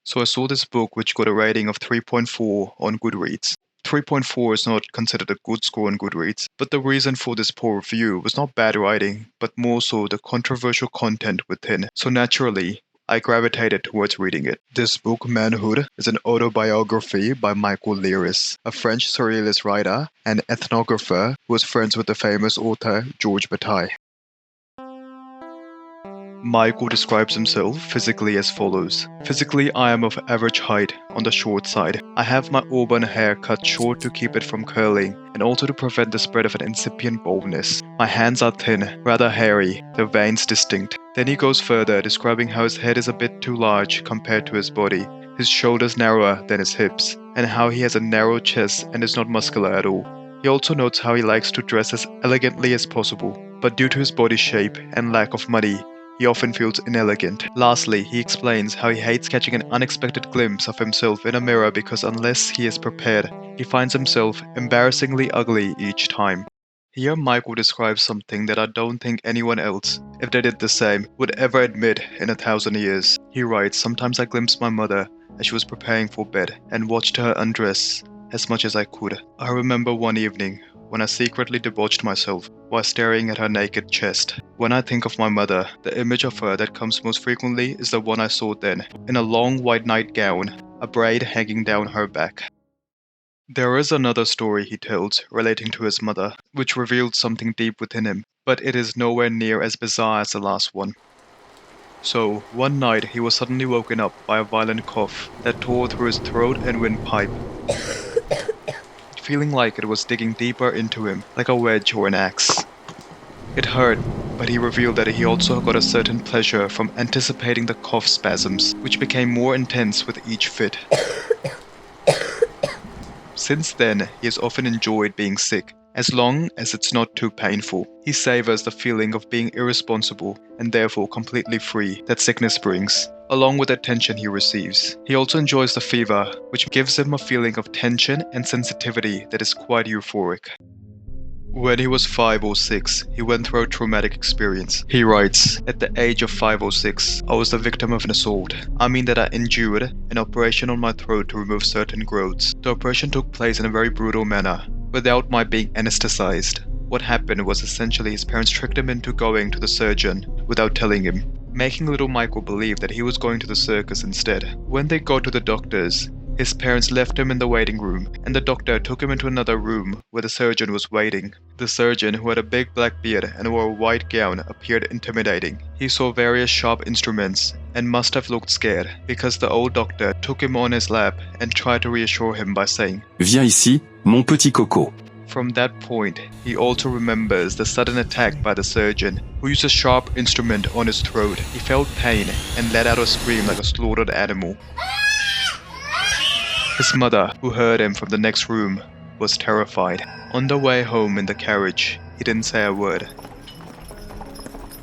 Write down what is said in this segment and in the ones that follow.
So I saw this book which got a rating of 3.4 on Goodreads. 3.4 is not considered a good score on Goodreads, but the reason for this poor review was not bad writing, but more so the controversial content within. So naturally, I gravitated towards reading it. This book, Manhood, is an autobiography by Michael Leiris, a French surrealist writer and ethnographer who was friends with the famous author Georges Bataille. Michael describes himself physically as follows. Physically, I am of average height, on the short side. I have my auburn hair cut short to keep it from curling, and also to prevent the spread of an incipient baldness. My hands are thin, rather hairy, the veins distinct. Then he goes further, describing how his head is a bit too large compared to his body, his shoulders narrower than his hips, and how he has a narrow chest and is not muscular at all. He also notes how he likes to dress as elegantly as possible, but due to his body shape and lack of money, he often feels inelegant. Lastly, he explains how he hates catching an unexpected glimpse of himself in a mirror because unless he is prepared, he finds himself embarrassingly ugly each time. Here Michael describes something that I don't think anyone else, if they did the same, would ever admit in 1,000 years. He writes, "Sometimes I glimpsed my mother as she was preparing for bed and watched her undress as much as I could. I remember one evening when I secretly debauched myself while staring at her naked chest. When I think of my mother, the image of her that comes most frequently is the one I saw then, in a long white nightgown, a braid hanging down her back." There is another story he tells relating to his mother, which revealed something deep within him, but it is nowhere near as bizarre as the last one. So, one night he was suddenly woken up by a violent cough that tore through his throat and windpipe, feeling like it was digging deeper into him, like a wedge or an axe. It hurt, but he revealed that he also got a certain pleasure from anticipating the cough spasms, which became more intense with each fit. Since then, he has often enjoyed being sick, as long as it's not too painful. He savors the feeling of being irresponsible and therefore completely free that sickness brings, along with the attention he receives. He also enjoys the fever, which gives him a feeling of tension and sensitivity that is quite euphoric. When he was 5 or 6, he went through a traumatic experience. He writes, "At the age of 5 or 6, I was the victim of an assault. I mean that I endured an operation on my throat to remove certain growths. The operation took place in a very brutal manner, without my being anesthetized. What happened was essentially his parents tricked him into going to the surgeon without telling him, making little Michael believe that he was going to the circus instead. When they got to the doctors, his parents left him in the waiting room, and the doctor took him into another room where the surgeon was waiting. The surgeon, who had a big black beard and wore a white gown, appeared intimidating. He saw various sharp instruments and must have looked scared, because the old doctor took him on his lap and tried to reassure him by saying, 'Viens ici, mon petit coco.' From that point, he also remembers the sudden attack by the surgeon, who used a sharp instrument on his throat. He felt pain and let out a scream like a slaughtered animal. His mother, who heard him from the next room, was terrified. On the way home in the carriage, he didn't say a word.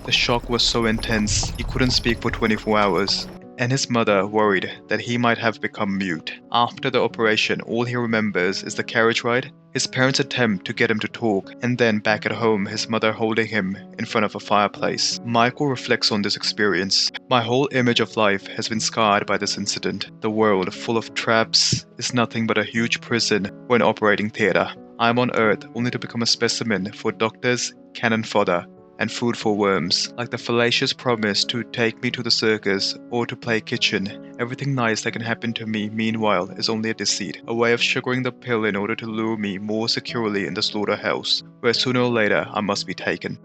The shock was so intense, he couldn't speak for 24 hours, and his mother worried that he might have become mute. After the operation, all he remembers is the carriage ride, his parents' attempt to get him to talk, and then back at home, his mother holding him in front of a fireplace. Michael reflects on this experience. "My whole image of life has been scarred by this incident. The world, full of traps, is nothing but a huge prison or an operating theater. I am on Earth only to become a specimen for doctors, cannon fodder, and food for worms, like the fallacious promise to take me to the circus or to play kitchen. Everything nice that can happen to me, meanwhile, is only a deceit, a way of sugaring the pill in order to lure me more securely in the slaughterhouse, where sooner or later I must be taken."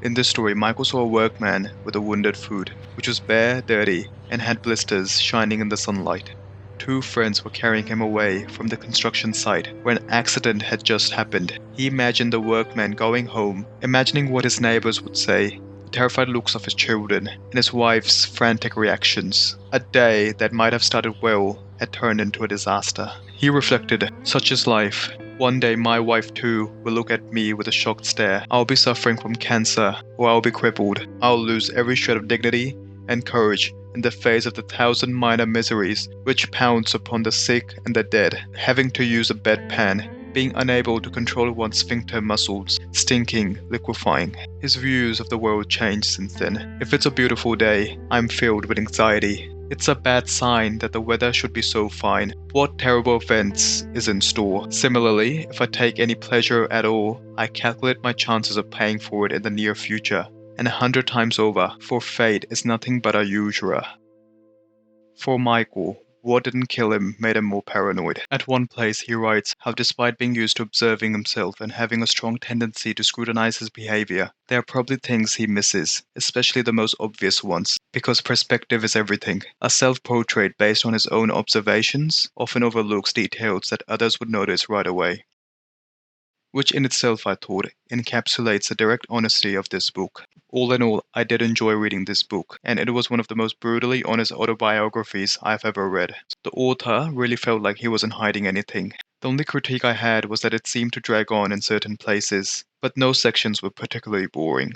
In this story, Michael saw a workman with a wounded foot, which was bare, dirty, and had blisters shining in the sunlight. 2 friends were carrying him away from the construction site where an accident had just happened. He imagined the workman going home, imagining what his neighbors would say, the terrified looks of his children, and his wife's frantic reactions. A day that might have started well had turned into a disaster. He reflected, "Such is life. One day my wife too will look at me with a shocked stare. I'll be suffering from cancer, or I'll be crippled. I'll lose every shred of dignity and courage in the face of the 1,000 minor miseries which pounce upon the sick and the dead. Having to use a bedpan being unable to control one's sphincter muscles, stinking, liquefying. His views of the world changed since then. If it's a beautiful day, I'm filled with anxiety. It's a bad sign that the weather should be so fine. What terrible events is in store? Similarly, if I take any pleasure at all, I calculate my chances of paying for it in the near future. And 100 times over, for fate is nothing but a usurer. For Michael, what didn't kill him made him more paranoid. At one place he writes how despite being used to observing himself and having a strong tendency to scrutinize his behavior, there are probably things he misses, especially the most obvious ones, because perspective is everything. A self-portrait based on his own observations often overlooks details that others would notice right away. Which in itself, I thought, encapsulates the direct honesty of this book. All in all, I did enjoy reading this book, and it was one of the most brutally honest autobiographies I've ever read. The author really felt like he wasn't hiding anything. The only critique I had was that it seemed to drag on in certain places, but no sections were particularly boring.